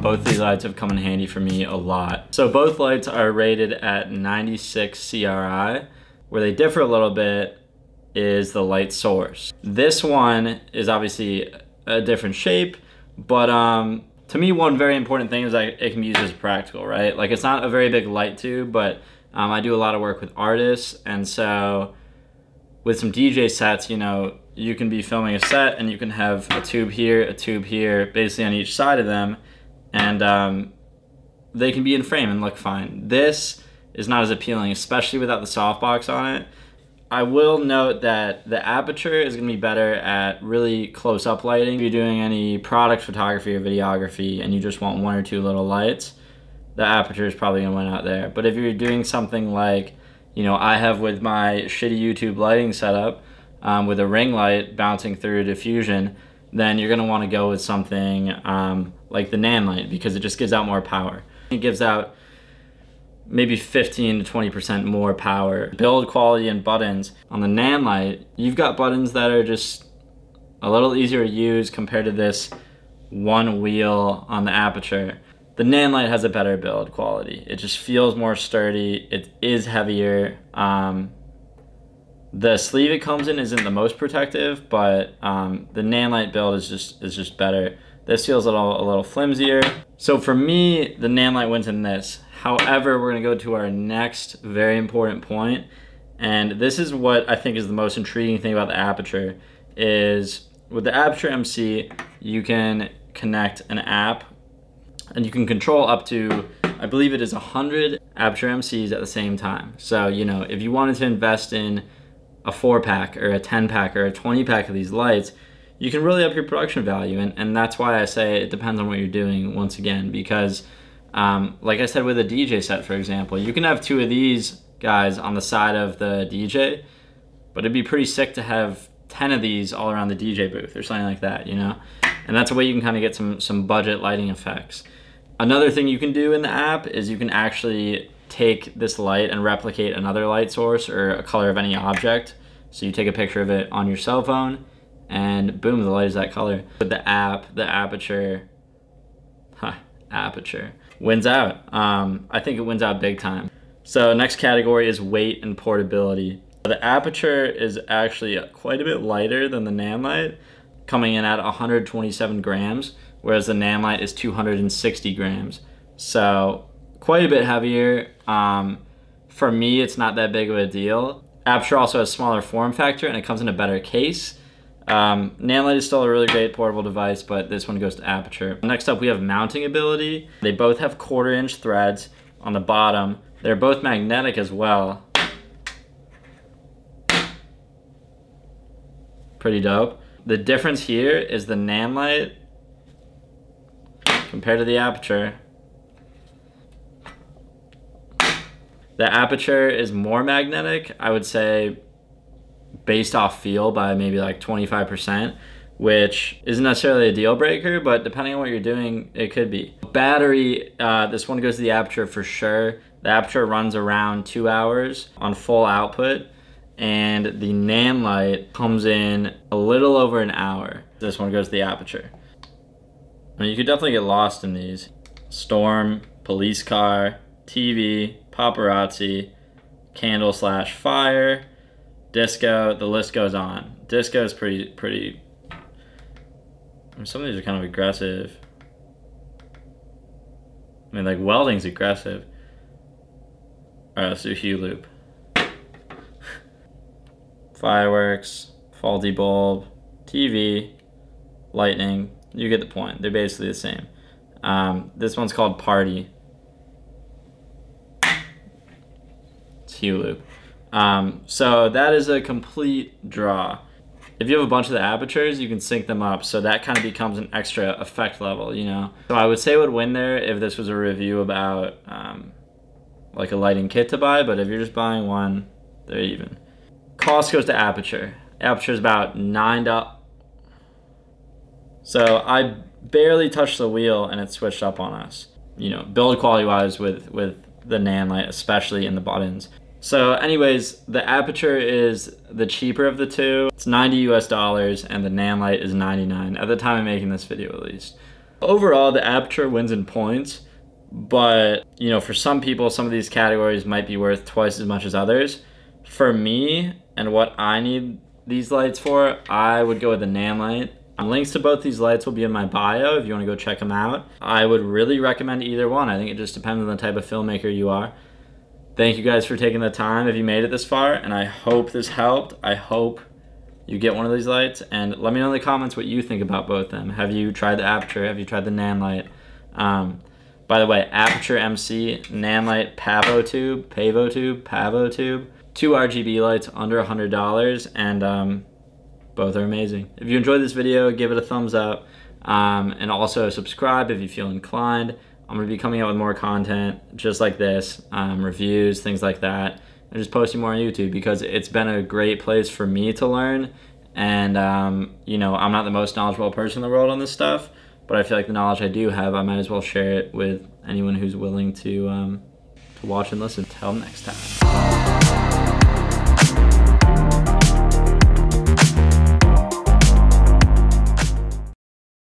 Both of these lights have come in handy for me a lot. So both lights are rated at 96 CRI. Where they differ a little bit is the light source. This one is obviously a different shape, but to me, one very important thing is that it can be used as practical, right? Like, it's not a very big light tube, but I do a lot of work with artists, and so with some DJ sets, you know, you can be filming a set and you can have a tube here, basically on each side of them, and they can be in frame and look fine. This is not as appealing, especially without the softbox on it. I will note that the Aputure is gonna be better at really close-up lighting. If you're doing any product photography or videography and you just want one or two little lights, the Aputure is probably gonna win out there. But if you're doing something like, you know, I have with my shitty YouTube lighting setup, with a ring light bouncing through diffusion, then you're gonna wanna go with something like the Nanlite, because it just gives out more power. It gives out maybe 15 to 20% more power. Build quality and buttons. On the Nanlite, you've got buttons that are just a little easier to use compared to this one wheel on the Aputure. The Nanlite has a better build quality. It just feels more sturdy. It is heavier. The sleeve it comes in isn't the most protective, but the Nanlite build is just better. This feels a little flimsier. So for me, the Nanlite wins in this. However, we're gonna go to our next very important point, and this is what I think is the most intriguing thing about the Aputure, is with the Aputure MC, you can connect an app and you can control up to, I believe it is 100 Aputure MCs at the same time. So, you know, if you wanted to invest in a 4-pack or a 10-pack or a 20-pack of these lights, you can really up your production value, and that's why I say it depends on what you're doing, once again, because like I said with a DJ set, for example, you can have 2 of these guys on the side of the DJ, but it'd be pretty sick to have 10 of these all around the DJ booth or something like that, you know? And that's a way you can kind of get some budget lighting effects. Another thing you can do in the app is you can actually take this light and replicate another light source or a color of any object. So you take a picture of it on your cell phone, and boom, the light is that color. With the app, the Aputure wins out. I think it wins out big time. So next category is weight and portability. The Aputure is actually quite a bit lighter than the Nanlite, coming in at 127 grams, whereas the Nanlite is 260 grams. So quite a bit heavier. For me, it's not that big of a deal. Aputure also has smaller form factor and it comes in a better case. Nanlite is still a really great portable device, but this one goes to Aputure. Next up, we have mounting ability. They both have 1/4-inch threads on the bottom. They're both magnetic as well. Pretty dope. The difference here is the Nanlite compared to the Aputure. The Aputure is more magnetic, I would say, based off feel by maybe like 25%, which isn't necessarily a deal breaker, but depending on what you're doing, it could be. Battery, this one goes to the Aputure for sure. The Aputure runs around 2 hours on full output, and the Nanlite comes in a little over an hour. This one goes to the Aputure. I mean, you could definitely get lost in these. Storm, police car, TV, paparazzi, candle/fire, disco, the list goes on. Disco is pretty, I mean, some of these are kind of aggressive. I mean, like, welding's aggressive. All right, let's do hue loop. Fireworks, faulty bulb, TV, lightning, you get the point. They're basically the same. This one's called party. It's hue loop. So that is a complete draw. If you have a bunch of the Aputures, you can sync them up, so that kind of becomes an extra effect level, you know? So I would say it would win there if this was a review about like a lighting kit to buy, but if you're just buying one, they're even. Cost goes to Aputure. Aputure is about $9. So I barely touched the wheel and it switched up on us. You know, build quality wise with the Nanlite, especially in the buttons. So anyways, the Aputure is the cheaper of the two. It's $90 US, and the Nanlite is $99 at the time of making this video, at least. Overall, the Aputure wins in points, but you know, for some people, some of these categories might be worth twice as much as others. For me and what I need these lights for, I would go with the Nanlite. Links to both these lights will be in my bio if you want to go check them out. I would really recommend either one. I think it just depends on the type of filmmaker you are. Thank you guys for taking the time if you made it this far, and I hope this helped. I hope you get one of these lights, and let me know in the comments what you think about both of them. Have you tried the Aputure? Have you tried the Nanlite? By the way, Aputure MC, Nanlite Pavotube, 2 RGB lights under $100, and both are amazing. If you enjoyed this video, give it a thumbs up, and also subscribe if you feel inclined. I'm gonna be coming out with more content just like this, reviews, things like that, and just posting more on YouTube because it's been a great place for me to learn. And you know, I'm not the most knowledgeable person in the world on this stuff, but I feel like the knowledge I do have, I might as well share it with anyone who's willing to watch and listen. Till next time.